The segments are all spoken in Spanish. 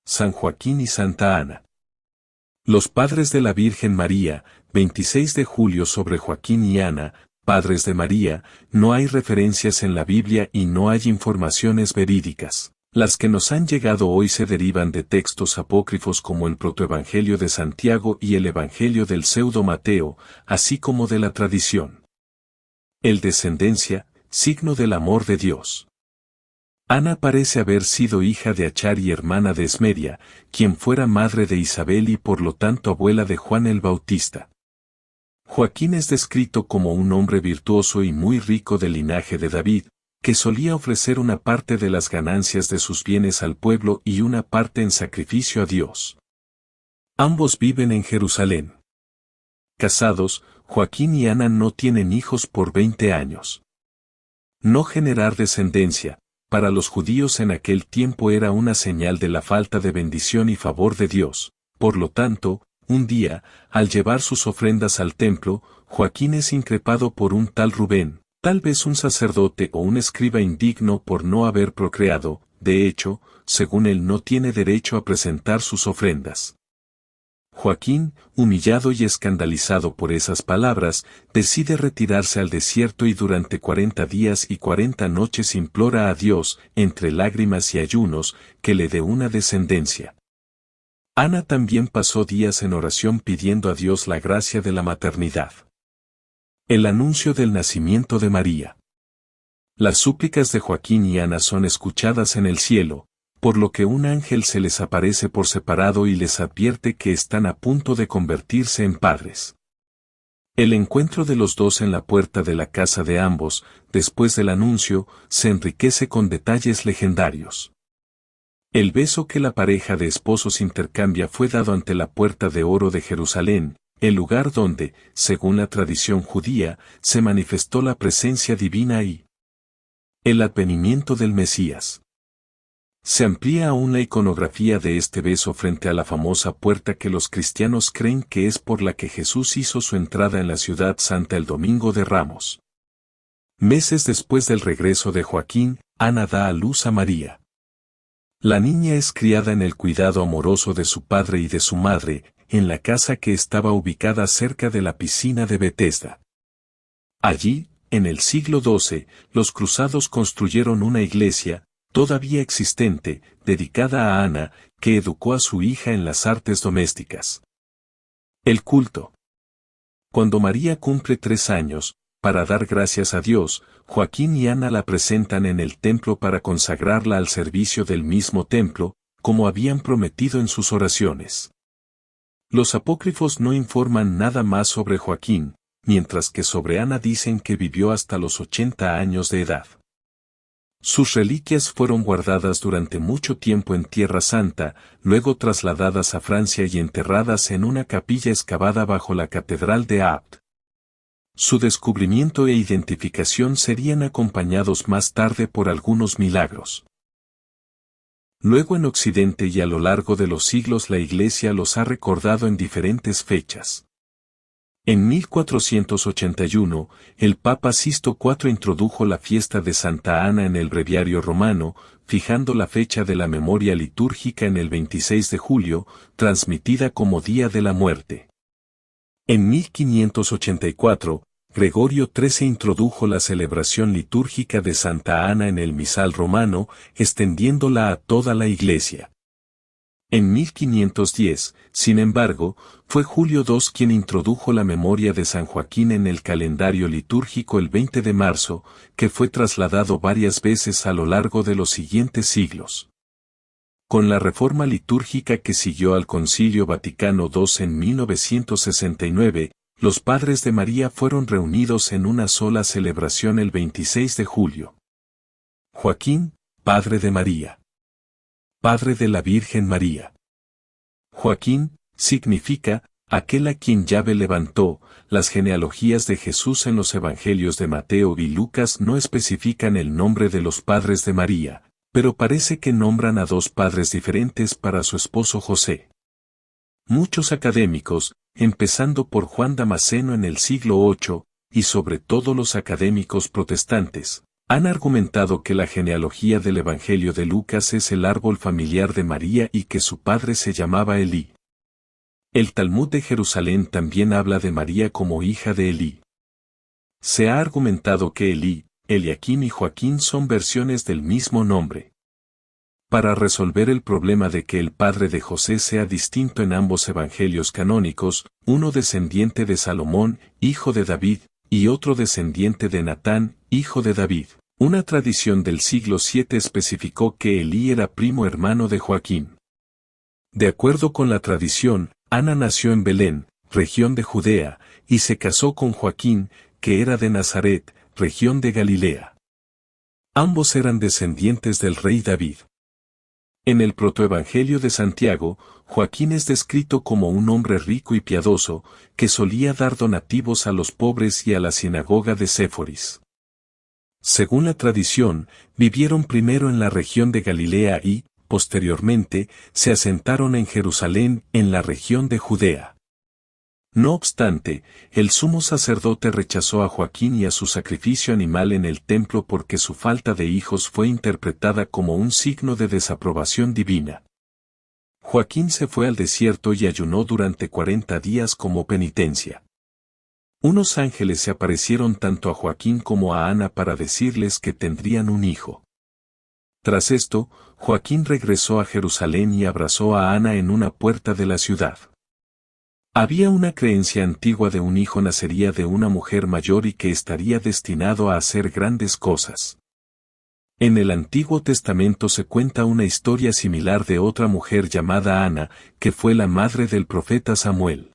San Joaquín y Santa Ana. Los padres de la Virgen María, 26 de julio. Sobre Joaquín y Ana, padres de María, no hay referencias en la Biblia y no hay informaciones verídicas. Las que nos han llegado hoy se derivan de textos apócrifos como el Protoevangelio de Santiago y el Evangelio del Pseudo Mateo, así como de la tradición. El descendencia, signo del amor de Dios. Ana parece haber sido hija de Achar y hermana de Esmeria, quien fuera madre de Isabel y por lo tanto abuela de Juan el Bautista. Joaquín es descrito como un hombre virtuoso y muy rico del linaje de David, que solía ofrecer una parte de las ganancias de sus bienes al pueblo y una parte en sacrificio a Dios. Ambos viven en Jerusalén. Casados, Joaquín y Ana no tienen hijos por 20 años. No generar descendencia, para los judíos en aquel tiempo era una señal de la falta de bendición y favor de Dios. Por lo tanto, un día, al llevar sus ofrendas al templo, Joaquín es increpado por un tal Rubén, tal vez un sacerdote o un escriba indigno por no haber procreado. De hecho, según él no tiene derecho a presentar sus ofrendas. Joaquín, humillado y escandalizado por esas palabras, decide retirarse al desierto y durante 40 días y 40 noches implora a Dios, entre lágrimas y ayunos, que le dé una descendencia. Ana también pasó días en oración pidiendo a Dios la gracia de la maternidad. El anuncio del nacimiento de María. Las súplicas de Joaquín y Ana son escuchadas en el cielo, por lo que un ángel se les aparece por separado y les advierte que están a punto de convertirse en padres. El encuentro de los dos en la puerta de la casa de ambos, después del anuncio, se enriquece con detalles legendarios. El beso que la pareja de esposos intercambia fue dado ante la puerta de oro de Jerusalén, el lugar donde, según la tradición judía, se manifestó la presencia divina y el advenimiento del Mesías. Se amplía aún la iconografía de este beso frente a la famosa puerta que los cristianos creen que es por la que Jesús hizo su entrada en la ciudad santa el Domingo de Ramos. Meses después del regreso de Joaquín, Ana da a luz a María. La niña es criada en el cuidado amoroso de su padre y de su madre, en la casa que estaba ubicada cerca de la piscina de Betesda. Allí, en el siglo XII, los cruzados construyeron una iglesia, todavía existente, dedicada a Ana, que educó a su hija en las artes domésticas. El culto. Cuando María cumple 3 años, para dar gracias a Dios, Joaquín y Ana la presentan en el templo para consagrarla al servicio del mismo templo, como habían prometido en sus oraciones. Los apócrifos no informan nada más sobre Joaquín, mientras que sobre Ana dicen que vivió hasta los 80 años de edad. Sus reliquias fueron guardadas durante mucho tiempo en Tierra Santa, luego trasladadas a Francia y enterradas en una capilla excavada bajo la Catedral de Apt. Su descubrimiento e identificación serían acompañados más tarde por algunos milagros. Luego en Occidente y a lo largo de los siglos la Iglesia los ha recordado en diferentes fechas. En 1481, el Papa Sisto IV introdujo la fiesta de Santa Ana en el breviario romano, fijando la fecha de la memoria litúrgica en el 26 de julio, transmitida como Día de la Muerte. En 1584, Gregorio XIII introdujo la celebración litúrgica de Santa Ana en el misal romano, extendiéndola a toda la Iglesia. En 1510, sin embargo, fue Julio II quien introdujo la memoria de San Joaquín en el calendario litúrgico el 20 de marzo, que fue trasladado varias veces a lo largo de los siguientes siglos. Con la reforma litúrgica que siguió al Concilio Vaticano II en 1969, los padres de María fueron reunidos en una sola celebración el 26 de julio. Joaquín, padre de María. Padre de la Virgen María. Joaquín, significa, aquel a quien Yahvé levantó. Las genealogías de Jesús en los evangelios de Mateo y Lucas no especifican el nombre de los padres de María, pero parece que nombran a 2 padres diferentes para su esposo José. Muchos académicos, empezando por Juan Damasceno en el siglo VIII, y sobre todo los académicos protestantes, Han argumentado que la genealogía del Evangelio de Lucas es el árbol familiar de María y que su padre se llamaba Elí. El Talmud de Jerusalén también habla de María como hija de Elí. Se ha argumentado que Elí, Eliakim y Joaquín son versiones del mismo nombre. Para resolver el problema de que el padre de José sea distinto en ambos evangelios canónicos, uno descendiente de Salomón, hijo de David, y otro descendiente de Natán, hijo de David, una tradición del siglo VII especificó que Elí era primo hermano de Joaquín. De acuerdo con la tradición, Ana nació en Belén, región de Judea, y se casó con Joaquín, que era de Nazaret, región de Galilea. Ambos eran descendientes del rey David. En el protoevangelio de Santiago, Joaquín es descrito como un hombre rico y piadoso, que solía dar donativos a los pobres y a la sinagoga de Séforis. Según la tradición, vivieron primero en la región de Galilea y, posteriormente, se asentaron en Jerusalén, en la región de Judea. No obstante, el sumo sacerdote rechazó a Joaquín y a su sacrificio animal en el templo porque su falta de hijos fue interpretada como un signo de desaprobación divina. Joaquín se fue al desierto y ayunó durante 40 días como penitencia. Unos ángeles se aparecieron tanto a Joaquín como a Ana para decirles que tendrían un hijo. Tras esto, Joaquín regresó a Jerusalén y abrazó a Ana en una puerta de la ciudad. Había una creencia antigua de un hijo nacería de una mujer mayor y que estaría destinado a hacer grandes cosas. En el Antiguo Testamento se cuenta una historia similar de otra mujer llamada Ana, que fue la madre del profeta Samuel.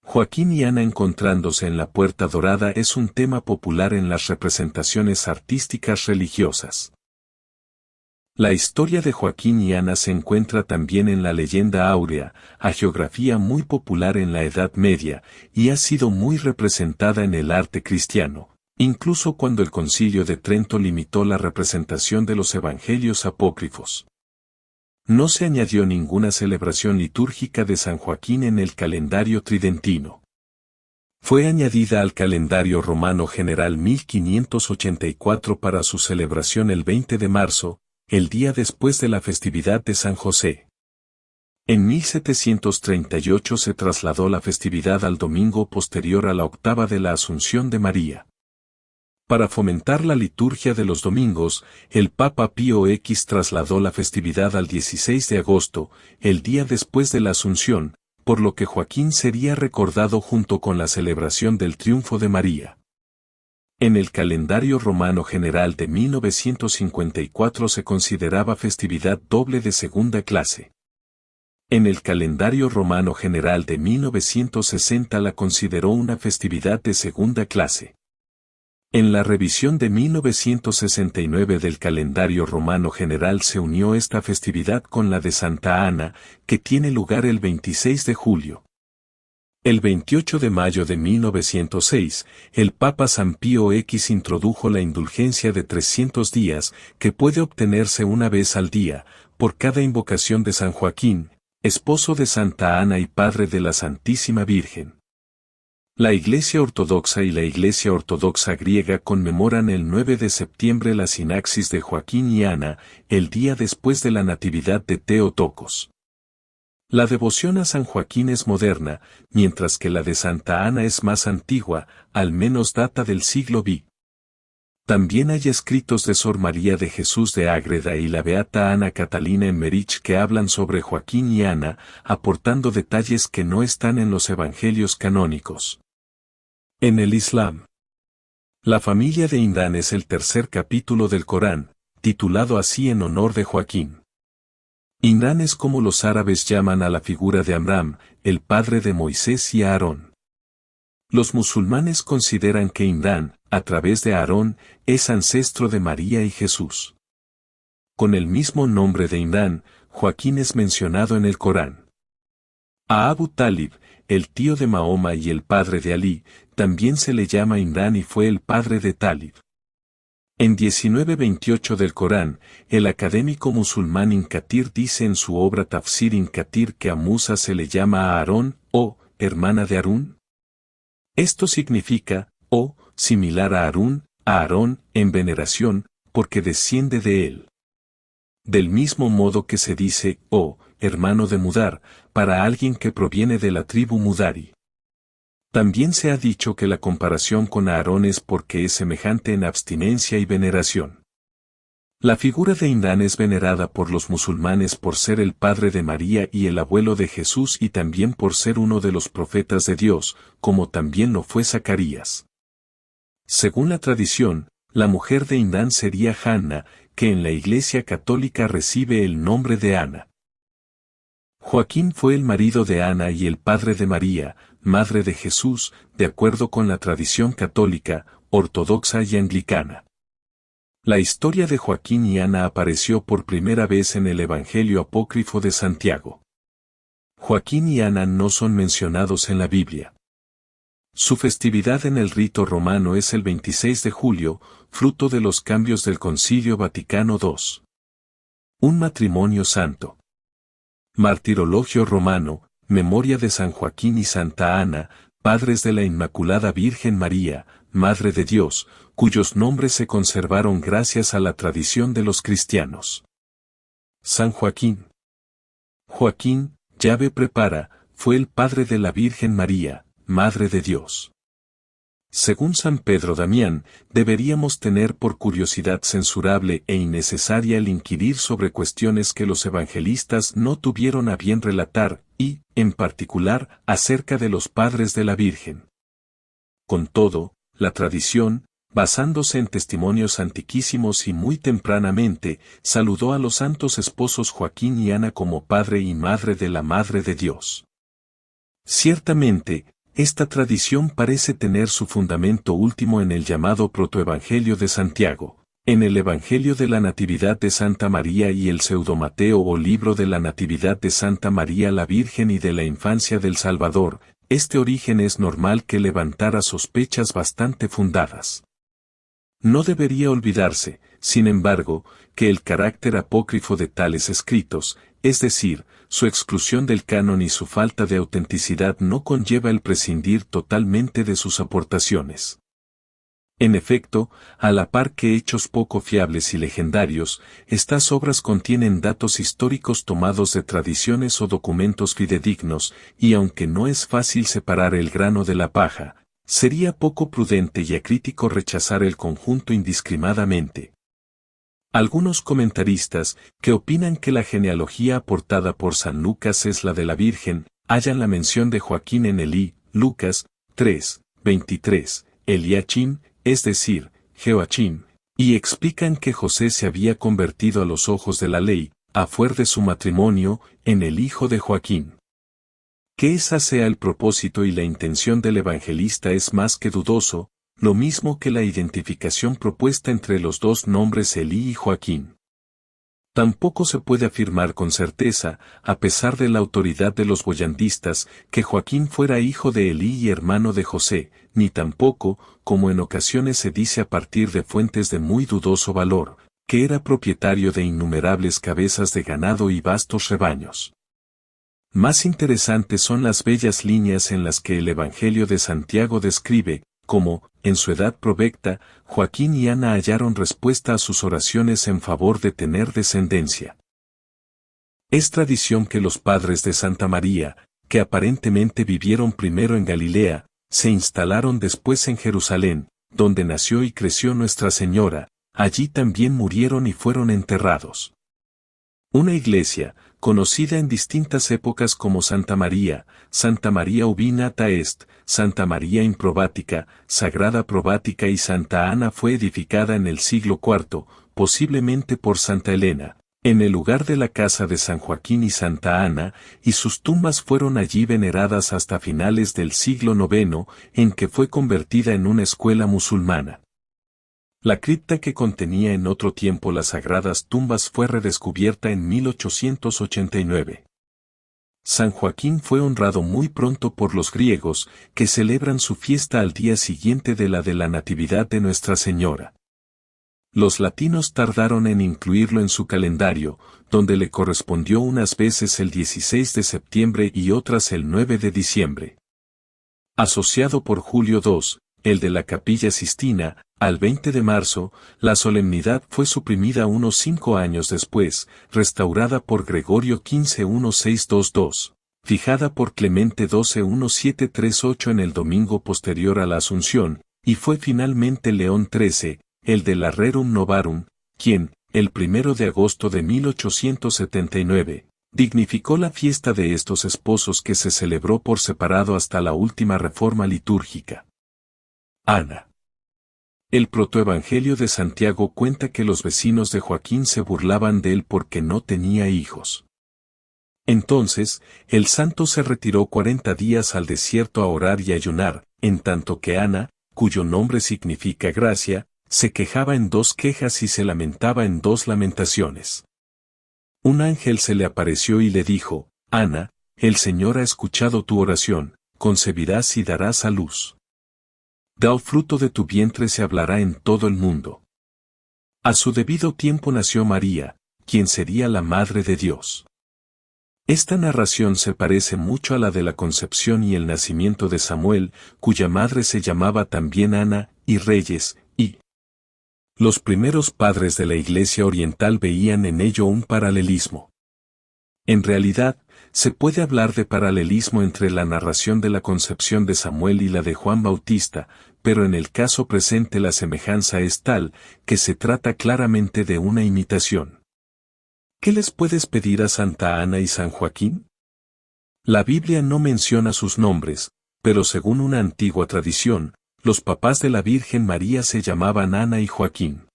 Joaquín y Ana encontrándose en la Puerta Dorada es un tema popular en las representaciones artísticas religiosas. La historia de Joaquín y Ana se encuentra también en la leyenda áurea, hagiografía muy popular en la Edad Media, y ha sido muy representada en el arte cristiano, incluso cuando el Concilio de Trento limitó la representación de los evangelios apócrifos. No se añadió ninguna celebración litúrgica de San Joaquín en el calendario tridentino. Fue añadida al calendario romano general 1584 para su celebración el 20 de marzo, el día después de la festividad de San José. En 1738 se trasladó la festividad al domingo posterior a la octava de la Asunción de María. Para fomentar la liturgia de los domingos, el Papa Pío X trasladó la festividad al 16 de agosto, el día después de la Asunción, por lo que Joaquín sería recordado junto con la celebración del triunfo de María. En el calendario romano general de 1954 se consideraba festividad doble de segunda clase. En el calendario romano general de 1960 la consideró una festividad de segunda clase. En la revisión de 1969 del calendario romano general se unió esta festividad con la de Santa Ana, que tiene lugar el 26 de julio. El 28 de mayo de 1906, el Papa San Pío X introdujo la indulgencia de 300 días, que puede obtenerse una vez al día, por cada invocación de San Joaquín, esposo de Santa Ana y padre de la Santísima Virgen. La Iglesia Ortodoxa y la Iglesia Ortodoxa griega conmemoran el 9 de septiembre la sinaxis de Joaquín y Ana, el día después de la Natividad de Theotokos. La devoción a San Joaquín es moderna, mientras que la de Santa Ana es más antigua, al menos data del siglo V. También hay escritos de Sor María de Jesús de Ágreda y la beata Ana Catalina Emmerich que hablan sobre Joaquín y Ana, aportando detalles que no están en los evangelios canónicos. En el Islam, la familia de Imrán es el tercer capítulo del Corán, titulado así en honor de Joaquín. Imrán es como los árabes llaman a la figura de Amram, el padre de Moisés y Aarón. Los musulmanes consideran que Imrán, a través de Aarón, es ancestro de María y Jesús. Con el mismo nombre de Imrán, Joaquín es mencionado en el Corán. A Abu Talib, el tío de Mahoma y el padre de Ali, también se le llama Imrán y fue el padre de Talib. En 19:28 del Corán, el académico musulmán Ibn Kathir dice en su obra Tafsir Ibn Kathir que a Musa se le llama a Aarón, o hermana de Harún. Esto significa, o similar a Harún, a Aarón en veneración, porque desciende de él. Del mismo modo que se dice, oh, hermano de Mudar, para alguien que proviene de la tribu Mudari. También se ha dicho que la comparación con Aarón es porque es semejante en abstinencia y veneración. La figura de Imrán es venerada por los musulmanes por ser el padre de María y el abuelo de Jesús y también por ser uno de los profetas de Dios, como también lo fue Zacarías. Según la tradición, la mujer de Imrán sería Hanna, que en la Iglesia Católica recibe el nombre de Ana. Joaquín fue el marido de Ana y el padre de María, madre de Jesús, de acuerdo con la tradición católica, ortodoxa y anglicana. La historia de Joaquín y Ana apareció por primera vez en el Evangelio apócrifo de Santiago. Joaquín y Ana no son mencionados en la Biblia. Su festividad en el rito romano es el 26 de julio, fruto de los cambios del Concilio Vaticano II. Un matrimonio santo. Martirologio romano, memoria de San Joaquín y Santa Ana, padres de la Inmaculada Virgen María, Madre de Dios, cuyos nombres se conservaron gracias a la tradición de los cristianos. San Joaquín. Joaquín, llave prepara, fue el padre de la Virgen María, Madre de Dios. Según San Pedro Damián, deberíamos tener por curiosidad censurable e innecesaria el inquirir sobre cuestiones que los evangelistas no tuvieron a bien relatar, y, en particular, acerca de los padres de la Virgen. Con todo, la tradición, basándose en testimonios antiquísimos y muy tempranamente, saludó a los santos esposos Joaquín y Ana como padre y madre de la Madre de Dios. Ciertamente, esta tradición parece tener su fundamento último en el llamado Protoevangelio de Santiago, en el Evangelio de la Natividad de Santa María y el Pseudo-Mateo o Libro de la Natividad de Santa María la Virgen y de la Infancia del Salvador. Este origen es normal que levantara sospechas bastante fundadas. No debería olvidarse, sin embargo, que el carácter apócrifo de tales escritos, es decir, su exclusión del canon y su falta de autenticidad no conlleva el prescindir totalmente de sus aportaciones. En efecto, a la par que hechos poco fiables y legendarios, estas obras contienen datos históricos tomados de tradiciones o documentos fidedignos, y aunque no es fácil separar el grano de la paja, sería poco prudente y acrítico rechazar el conjunto indiscriminadamente. Algunos comentaristas, que opinan que la genealogía aportada por San Lucas es la de la Virgen, hallan la mención de Joaquín en Elí, Lucas 3, 23, Eliachim, es decir, Jehoachim, y explican que José se había convertido a los ojos de la ley, a fuer de su matrimonio, en el hijo de Joaquín. Que esa sea el propósito y la intención del evangelista es más que dudoso, lo mismo que la identificación propuesta entre los dos nombres Elí y Joaquín. Tampoco se puede afirmar con certeza, a pesar de la autoridad de los boyandistas, que Joaquín fuera hijo de Elí y hermano de José, ni tampoco, como en ocasiones se dice a partir de fuentes de muy dudoso valor, que era propietario de innumerables cabezas de ganado y vastos rebaños. Más interesantes son las bellas líneas en las que el Evangelio de Santiago describe, como, en su edad provecta, Joaquín y Ana hallaron respuesta a sus oraciones en favor de tener descendencia. Es tradición que los padres de Santa María, que aparentemente vivieron primero en Galilea, se instalaron después en Jerusalén, donde nació y creció Nuestra Señora, allí también murieron y fueron enterrados. Una iglesia, conocida en distintas épocas como Santa María Ubinata Est, Santa María Improbática, Sagrada Probática y Santa Ana fue edificada en el siglo IV, posiblemente por Santa Elena, en el lugar de la casa de San Joaquín y Santa Ana, y sus tumbas fueron allí veneradas hasta finales del siglo IX, en que fue convertida en una escuela musulmana. La cripta que contenía en otro tiempo las sagradas tumbas fue redescubierta en 1889. San Joaquín fue honrado muy pronto por los griegos, que celebran su fiesta al día siguiente de la Natividad de Nuestra Señora. Los latinos tardaron en incluirlo en su calendario, donde le correspondió unas veces el 16 de septiembre y otras el 9 de diciembre. Asociado por Julio II, el de la Capilla Sistina, Al 20 de marzo, la solemnidad fue suprimida unos 5 años después, restaurada por Gregorio XV 1622, fijada por Clemente XII 1738 en el domingo posterior a la Asunción, y fue finalmente León XIII, el de la Rerum Novarum, quien, el 1 de agosto de 1879, dignificó la fiesta de estos esposos que se celebró por separado hasta la última reforma litúrgica. Ana. El protoevangelio de Santiago cuenta que los vecinos de Joaquín se burlaban de él porque no tenía hijos. Entonces, el santo se retiró 40 días al desierto a orar y ayunar, en tanto que Ana, cuyo nombre significa gracia, se quejaba en 2 quejas y se lamentaba en 2 lamentaciones. Un ángel se le apareció y le dijo: Ana, el Señor ha escuchado tu oración, concebirás y darás a luz. Del fruto de tu vientre se hablará en todo el mundo. A su debido tiempo nació María, quien sería la Madre de Dios. Esta narración se parece mucho a la de la concepción y el nacimiento de Samuel, cuya madre se llamaba también Ana, y Reyes, y los primeros padres de la Iglesia Oriental veían en ello un paralelismo. En realidad, se puede hablar de paralelismo entre la narración de la concepción de Samuel y la de Juan Bautista, pero en el caso presente la semejanza es tal, que se trata claramente de una imitación. ¿Qué les puedes pedir a Santa Ana y San Joaquín? La Biblia no menciona sus nombres, pero según una antigua tradición, los papás de la Virgen María se llamaban Ana y Joaquín.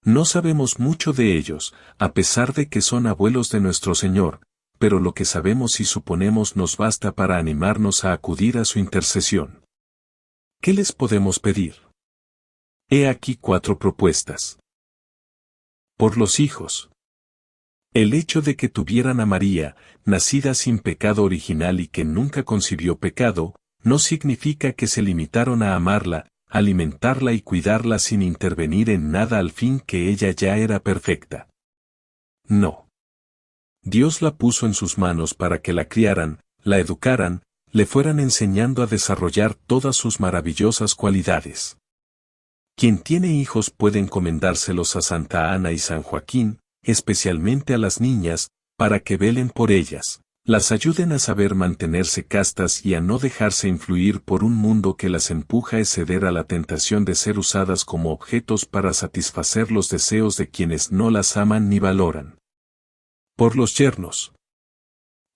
No sabemos mucho de ellos, a pesar de que son abuelos de nuestro Señor, pero lo que sabemos y suponemos nos basta para animarnos a acudir a su intercesión. ¿Qué les podemos pedir? He aquí 4 propuestas. Por los hijos. El hecho de que tuvieran a María, nacida sin pecado original y que nunca concibió pecado, no significa que se limitaron a amarla, alimentarla y cuidarla sin intervenir en nada al fin que ella ya era perfecta. No. Dios la puso en sus manos para que la criaran, la educaran, le fueran enseñando a desarrollar todas sus maravillosas cualidades. Quien tiene hijos puede encomendárselos a Santa Ana y San Joaquín, especialmente a las niñas, para que velen por ellas, las ayuden a saber mantenerse castas y a no dejarse influir por un mundo que las empuja a ceder a la tentación de ser usadas como objetos para satisfacer los deseos de quienes no las aman ni valoran. Por los yernos.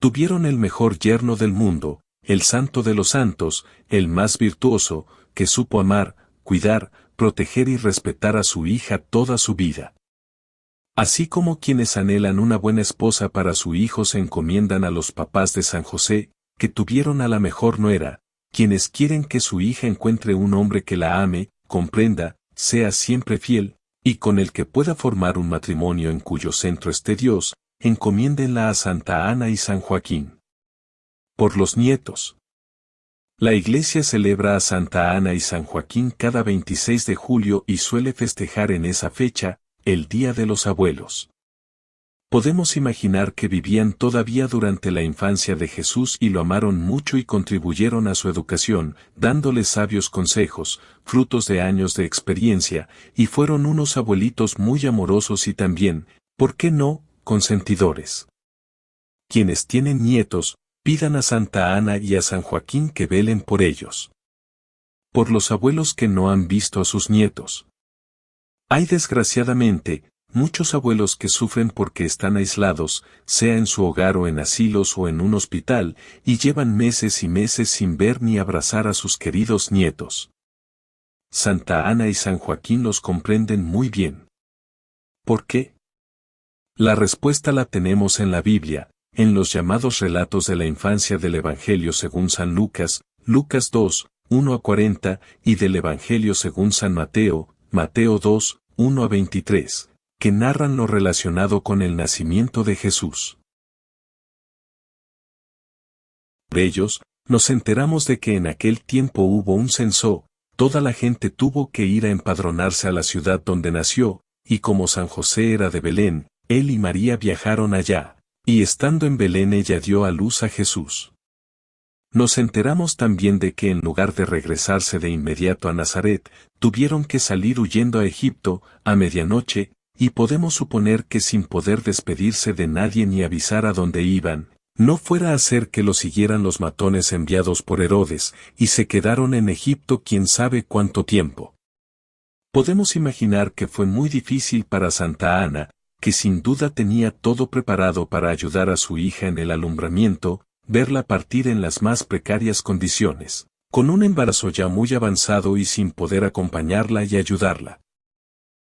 Tuvieron el mejor yerno del mundo, el santo de los santos, el más virtuoso, que supo amar, cuidar, proteger y respetar a su hija toda su vida. Así como quienes anhelan una buena esposa para su hijo se encomiendan a los papás de San José, que tuvieron a la mejor nuera, quienes quieren que su hija encuentre un hombre que la ame, comprenda, sea siempre fiel, y con el que pueda formar un matrimonio en cuyo centro esté Dios, encomiéndenla a Santa Ana y San Joaquín. Por los nietos. La Iglesia celebra a Santa Ana y San Joaquín cada 26 de julio y suele festejar en esa fecha, el Día de los Abuelos. Podemos imaginar que vivían todavía durante la infancia de Jesús y lo amaron mucho y contribuyeron a su educación, dándole sabios consejos, frutos de años de experiencia, y fueron unos abuelitos muy amorosos y también, ¿por qué no?, consentidores. Quienes tienen nietos, pidan a Santa Ana y a San Joaquín que velen por ellos. Por los abuelos que no han visto a sus nietos. Hay desgraciadamente, muchos abuelos que sufren porque están aislados, sea en su hogar o en asilos o en un hospital, y llevan meses y meses sin ver ni abrazar a sus queridos nietos. Santa Ana y San Joaquín los comprenden muy bien. ¿Por qué? La respuesta la tenemos en la Biblia, en los llamados relatos de la infancia del Evangelio según San Lucas, Lucas 2, 1 a 40, y del Evangelio según San Mateo, Mateo 2, 1 a 23, que narran lo relacionado con el nacimiento de Jesús. Por ellos, nos enteramos de que en aquel tiempo hubo un censo, toda la gente tuvo que ir a empadronarse a la ciudad donde nació, y como San José era de Belén, él y María viajaron allá, y estando en Belén ella dio a luz a Jesús. Nos enteramos también de que en lugar de regresarse de inmediato a Nazaret, tuvieron que salir huyendo a Egipto, a medianoche, y podemos suponer que sin poder despedirse de nadie ni avisar a dónde iban, no fuera a ser que lo siguieran los matones enviados por Herodes, y se quedaron en Egipto quién sabe cuánto tiempo. Podemos imaginar que fue muy difícil para Santa Ana, que sin duda tenía todo preparado para ayudar a su hija en el alumbramiento, verla partir en las más precarias condiciones, con un embarazo ya muy avanzado y sin poder acompañarla y ayudarla.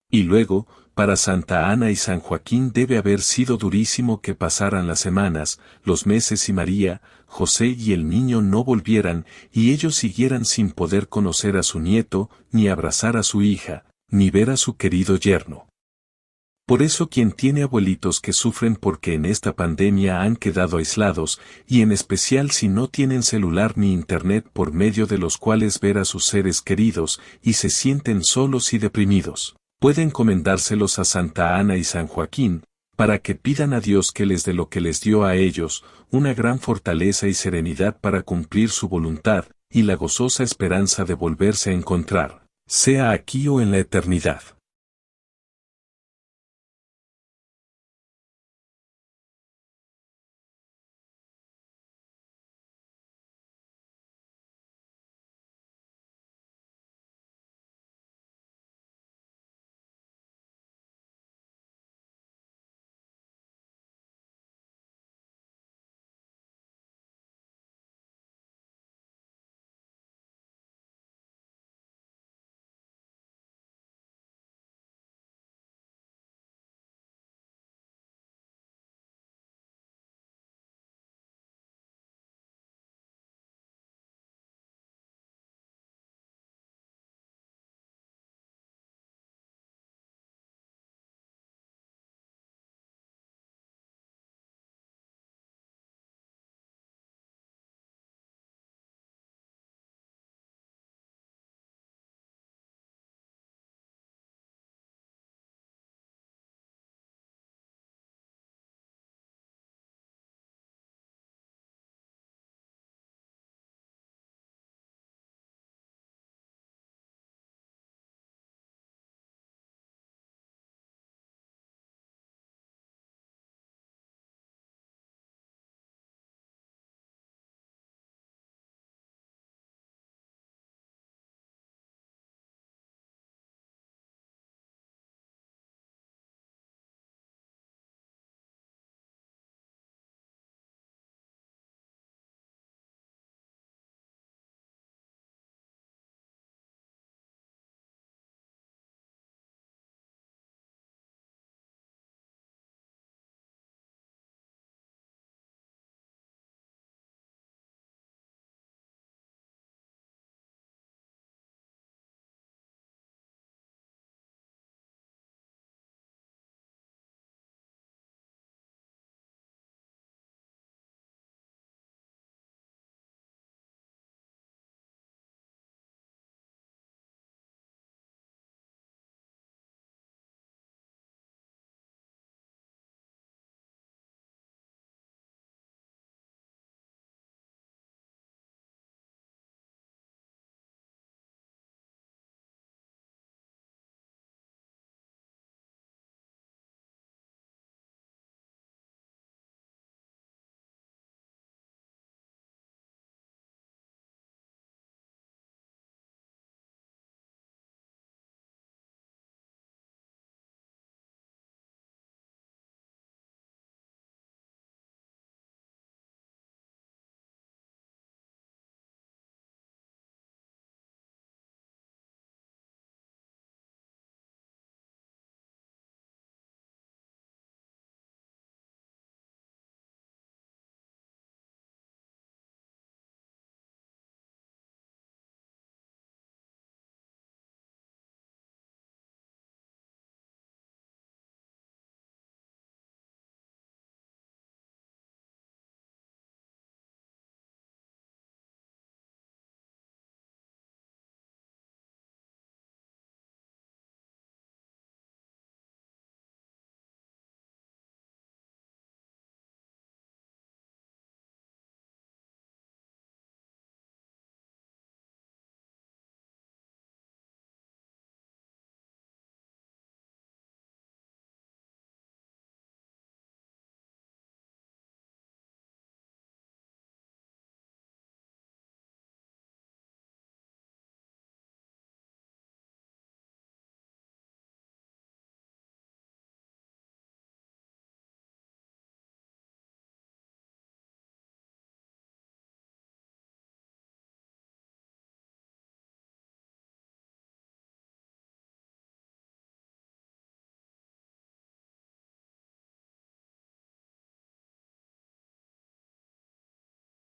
Y luego, para Santa Ana y San Joaquín debe haber sido durísimo que pasaran las semanas, los meses y María, José y el niño no volvieran y ellos siguieran sin poder conocer a su nieto, ni abrazar a su hija, ni ver a su querido yerno. Por eso quien tiene abuelitos que sufren porque en esta pandemia han quedado aislados, y en especial si no tienen celular ni internet por medio de los cuales ver a sus seres queridos, y se sienten solos y deprimidos, pueden encomendárselos a Santa Ana y San Joaquín, para que pidan a Dios que les dé lo que les dio a ellos, una gran fortaleza y serenidad para cumplir su voluntad, y la gozosa esperanza de volverse a encontrar, sea aquí o en la eternidad.